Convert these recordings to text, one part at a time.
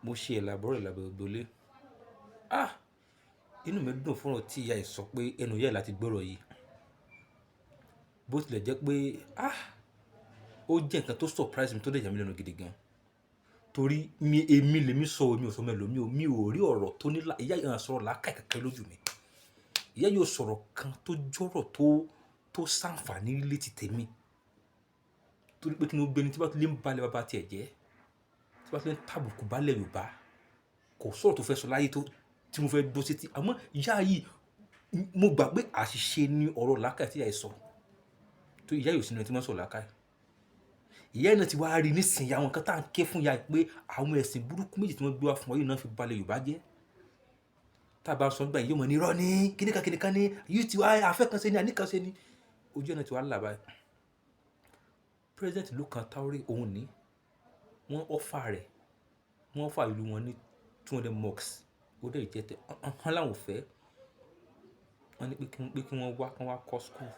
mo ṣe ẹ̀làbọ̀rọ̀ ògbólé. Ah! Inú mi dùn fún ọ̀rọ̀ tí ìyá yìí sọ pé ẹnu ìyá yìí láti gbọ́rọ̀ yìí. Bó tilẹ̀ jẹ́ pé ó jẹ́ nǹkan tó surprise mi tó dẹ̀ yà mí lẹ́nu gidi gan. Torí èmi lèmi sọ o, mi ò sọ ọmọ ẹlòmíì o, mi ò rí ọ̀rọ̀ tó ní ìyá yìí sọ̀rọ̀ làákàyè kankan lójú mi. Ìyá yìí ò sọ̀rọ̀ kan tó jọ̀rọ̀ tó ṣàǹfààní létí tèmi. Torí pé kí ni gbogbo ẹni tí bá ti lè ń bá ilẹ̀ baba tiẹ̀ jẹ́, tí bá ti lè ń tàbùkù bá ilẹ̀ Yorùbá, kò sọ̀rọ̀ tó fẹ́ sọ láyé tí mo fẹ́ gbọ́ sétí. Àmọ́ ìyá yìí, mo gbà pé àṣìṣe ni ọ̀rọ̀ làákàyè tí ìyá yìí sọ. Torí ìyá yìí ò sí ẹni tí máa ń sọ̀rọ̀ làákàyè. Ìyá yìí náà ti wá rí nísìnyí àwọn nǹkan tá à ń ké fún ìyá yìí pé àwọn ẹ̀sìn burúkú méjì tí wọ́n gbé wá fún wa yìí náà fi ba ilẹ̀ Yorùbá jẹ́. Tá a bá sọ nígbà yìí yóò mọ̀ ní irọ́ ní kíníkan ní yìí tí wá afẹ́kanṣe ní àníkanṣe ní. Ojú ọ̀nà tí wàá là báyìí. President ìlú kan Taore òun ní wọ́n offer ìlú wọn ní 200 mosques. Ó dẹ̀ reject. Wọ́n láwọn ò fẹ́. Wọ́n ní pé kí wọ́n wá kọ́ school,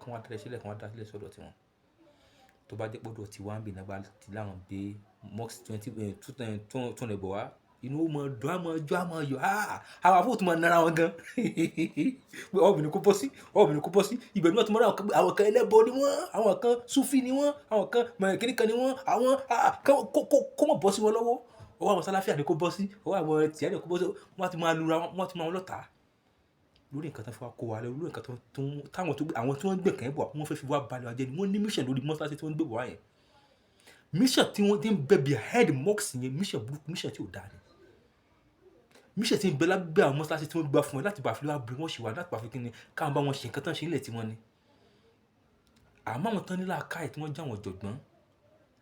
kí wọ́n dá sílẹ̀, kí wọ́n dá sílẹ̀ sọ́dọ̀ tiwọn. Tó bá jẹ́ pé ọ̀dọ̀ tiwa ń bí nàgbà tí láwọn gbé mosque 200 bọ̀ wá, inú ó mọ dùn, á mọ jó, á mọ yọ̀. Àwọn àfọ tún máa nára wọn gan. Pé ọ̀bìnrin kò bọ́ sí. Ibẹ̀ ni wọ́n ti mọ̀ àwọn kan ẹlẹ́bọ ni wọ́n, àwọn kan Sufi ni wọ́n, àwọn kan kíníkan ni wọ́n, àwọn kó mọ̀ bọ́ sí wọn lọ́wọ́. Ọwọ́ àwọn Sàláfíà ni kó bọ́ sí, ọwọ́ àwọn Tìjàníyà kó bọ́ sí. Wọ́n ti máa lura wọn, wọ́n ti máa wọn lọ́tà. Lórí nǹkan tí wọ́n kó wa lọ, lórí nǹkan táwọn tí wọ́n gbé kàn bọ̀ wọ́n fẹ́ fi wá balẹ̀ ọjọ́ ni wọ́n ní mission lórí mọ́sálásí tí wọ́n gbé bọ̀ wá yẹn. Mission tí wọ́n ti ń bẹ behind mosque yẹn, mission burúkú, mission tí ò dáa ni. Mission tí ń bẹ lábẹ́ àwọn mọ́sálásí tí wọ́n gbà fún ẹ láti bá fi wá bí wọ́n ṣe wà, láti bá fi kí ni káwọn bá wọn ṣe nǹkan tán ṣe nílẹ̀ tí wọ́n ní. Àmọ́ àwọn tán ní làákàyè tí wọ́n já wọn jọ̀gbọ́n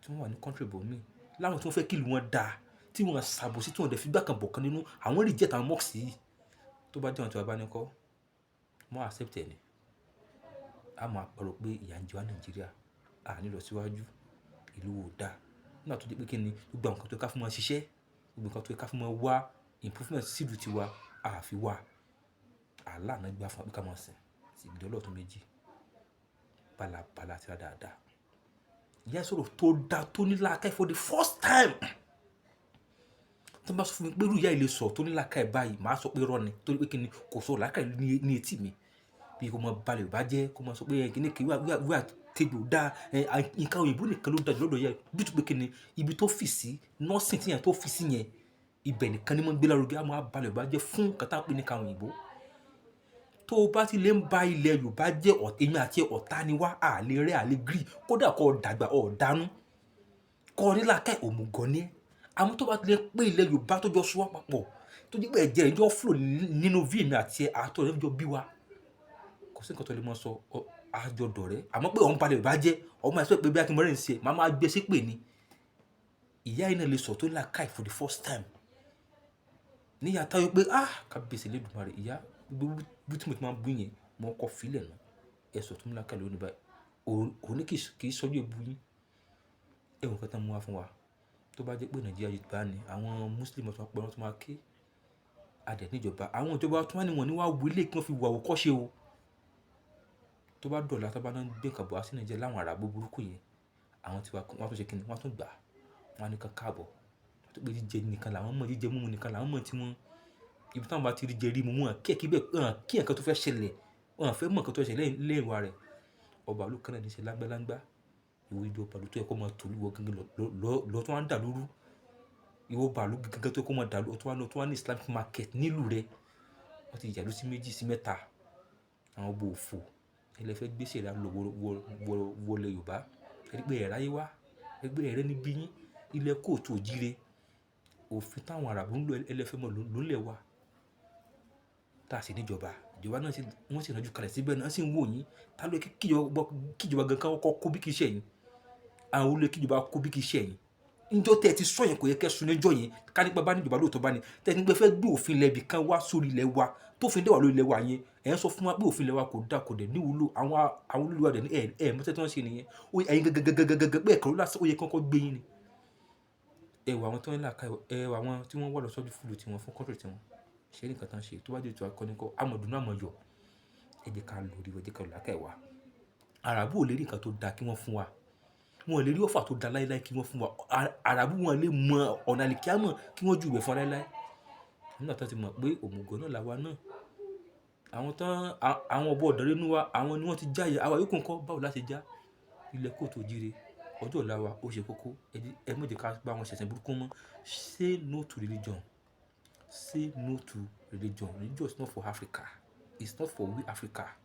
tí wọ́n wà ní country bòmí, láwọn tí wọ́n fẹ́ kí ìlú wọn dáa, tí wọ́n ṣàbòsí tí wọ́n dẹ̀ fi gbà kan bọ̀ kan nínú àwọn reject àwọn mosque yìí. Tó bá jẹ́ àwọn tí wọ́n bá ní kọ́, wọ́n accept ẹ̀ ni. A máa pariwo pé ìyà ń jẹ wá Nàìjíríà, a ní lọ síwájú, ìlú ò dáa. Nígbà tó jẹ́ pé kí ni gbogbo àwọn nǹkan tó ká fún wọn ṣiṣẹ́, gbogbo nǹkan tó ká fún wọn wá improvement sí ìlú tiwa, a fi wá. Allah náà gbà fún wa pé ká máa sìn sí ìgbìdọ̀ ọlọ́tun méjì. Bálabàla ti ra dáadáa. Ìyá sọ̀rọ̀ tó dá tó ní làákàyè for the first time. Tí wọ́n bá sọ fún mi pé irú ìyá ilé sọ tó ní làákàyè báyìí, màá sọ pé irọ́ ni. Torí pé kí ni kò sọ làákàyè ní etí mi. Bí kò mọ balẹ̀ Yorùbá jẹ́, kò mọ sọ pé kíní kí wíwà tẹ́gbò dá, nǹkan òyìnbó nìkan ló dájú lọ́dọ̀ ìyá. Bí tó pé kí ni ibi tó fì sí, nursing tí yẹn tó fì sí yẹn, ibẹ̀ nìkan ni wọ́n gbé lárugẹ. A máa balẹ̀ Yorùbá jẹ́ fún nǹkan tá à ń pè ní nǹkan òyìnbó. Tó o bá ti lè ń ba ilẹ̀ Yorùbá jẹ́ èmi àti ọ̀tá ni wá, a lè rẹ́, a lè agree. Kódà kó dàgbà, dánú. Kó ní làákàyè òmùgọ̀ ni ẹ́. Àmọ́ tó bá ti lè pé ilẹ̀ Yorùbá tó jọ so wá papọ̀, tó jẹ́ pé ẹ̀jẹ̀ rẹ̀ jọ flow nínú vein mi àti àtọ̀ rẹ̀ jọ bí wa, kò sí nǹkan tó lè mọ sọ àjọdọ̀ rẹ̀. Àmọ́ pé òun balẹ̀ Yorùbá jẹ́, ọmọ ẹ̀ sọ pé bí a kí n mọ̀ rẹ̀ ń ṣe, màá máa gbé sí pé ni. Ìyá yìí náà lè sọ tó ní làákàyè for the first time. Ní ìyá táyọ̀ pé kábíyèsí Elédùmarè, ìyá gbogbo bí tí mo ti máa ń bú yẹn, mo kọ́ fílẹ̀ náà. Ẹ sọ tó ní làákàyè lónìí báyìí. Òun ní kì í sọ́jú ebu yín. Ẹ wọ̀n nǹkan tán mú wá fún wa. Tó bá jẹ́ pé Nàìjíríà Yorùbá ni, àwọn Muslim tó máa pẹ́, wọ́n tó máa ké. Adẹ̀ níjọba. Àwọn ìjọba tó wá ní wọn ní wá wọlé kí wọ́n fi wà àwòkọ́ṣe o. Tó bá dọ̀la tó bá náà gbé nǹkan bọ̀ wá sí Nàìjíríà láwọn ará burúkú yẹn, àwọn tí wọ́n tó ṣe kí ni, wọ́n tún gbà. Wọ́n á ní kan káàbọ̀. Tó pé jíjẹ nìkan làwọn mọ̀, jíjẹ mímu nìkan làwọn mọ̀ tí wọ́n. Ibi táwọn bá ti rí jẹ rí mu wọn, kí nǹkan tó fẹ́ ṣẹlẹ̀, wọn fẹ́ mọ̀ nǹkan tó ṣẹlẹ̀ lẹ́yìn wa rẹ̀. Ọba ìlú kan náà ní ṣe láńgbáláńgbá. Ìwọ ìjọba ìlú tó yẹ kó máa tòlú wọ gangan lọ tó wá ń dà lóru. Ìwọ ọba ìlú gangan tó yẹ kó máa dà lóru, tó wá ní Islamic market nílùú rẹ̀. Wọ́n ti yàlú sí méjì sí mẹ́ta. Àwọn ọba òfò. Ẹlẹ́ fẹ́ gbé ṣẹ̀dá lọ wọlé Yorùbá. Ẹ rí pé ẹ̀ ráyé wá. Ẹ gbé ẹ̀rẹ́ níbí yín. Ilẹ̀ kóòtù òjìrè. Òfin táwọn Àràbù ń lò ẹlẹ́fẹ́ mọ̀ lólẹ̀ wa. Tá a sì níjọba. Ìjọba náà wọ́n sì ránjú kalẹ̀ síbẹ̀ náà sì ń wò yín. Tá ló kíjọba gan kan kó bí kì í ṣe yín. Àwọn olè kíjọba kó bí kì í ṣe yín. Níjọ́ tẹ́ ti sọ yẹn kò yẹ kẹ́ sun níjọ́ yẹn. Ká nípa bá níjọba lóòótọ́ bá ní. Tẹ́ ní pé fẹ́ gbé òfin ilẹ̀ ibì kan wá sórí ilẹ̀ wa. Tó fi ń dẹ́wà lórí ilẹ̀ wa yẹn. Ẹ ń sọ fún wa pé òfin ilẹ̀ wa kò dá, kò dẹ̀ ní ìwúlò. Àwọn olùwà dẹ̀ ní mọ́tẹ́ tí wọ́n ṣe nìyẹn. Ẹ̀yin gẹ́gẹ́gẹ́gẹ́gẹ́ pé ẹ̀kan ló lásán ó yẹ kọ́kọ́ gbé yín ni. Ẹ wà àwọn tó ń làákàyè, ẹ wà àwọn tí wọ́n wà lọ sọ́jú fúlù tí wọ́n fún country tí wọ́n. Ṣé ní nǹkan tán ṣe tó bá dé ètò akọ́nikọ́, àmọ̀dùnú àmọ̀yọ̀. Ẹ jẹ́ ká lórí, ẹ jẹ́ ká làákàyè wa. Àràbù ò lè rí nǹkan tó dá kí wọ́n fún wa. wọn ò lè rí ọ̀fà tó da láéláé kí wọ́n fún wa. Àràbù wọn lè mọ ọ̀nà àlìkíyámọ̀ kí wọ́n júwe fún wa láéláé. Nígbà tí wọ́n ti mọ̀ pé òmùgọ̀ náà làwa náà. Àwọn ọ̀bọ ọ̀dànrè nínú wa, àwọn ni wọ́n ti já ìyà. Àwa yòókù ńkọ́ báwo la ṣe já? Ilẹ̀ kóòtù òjíire. Ọjọ́ ọ̀la wa ó ṣe kókó. Ẹ má jẹ́ ká bá wọn ṣẹ̀sìn burúkú mọ́. Say no to religion. Say no to religion. Religion is not for Africa. It's not for we Africa.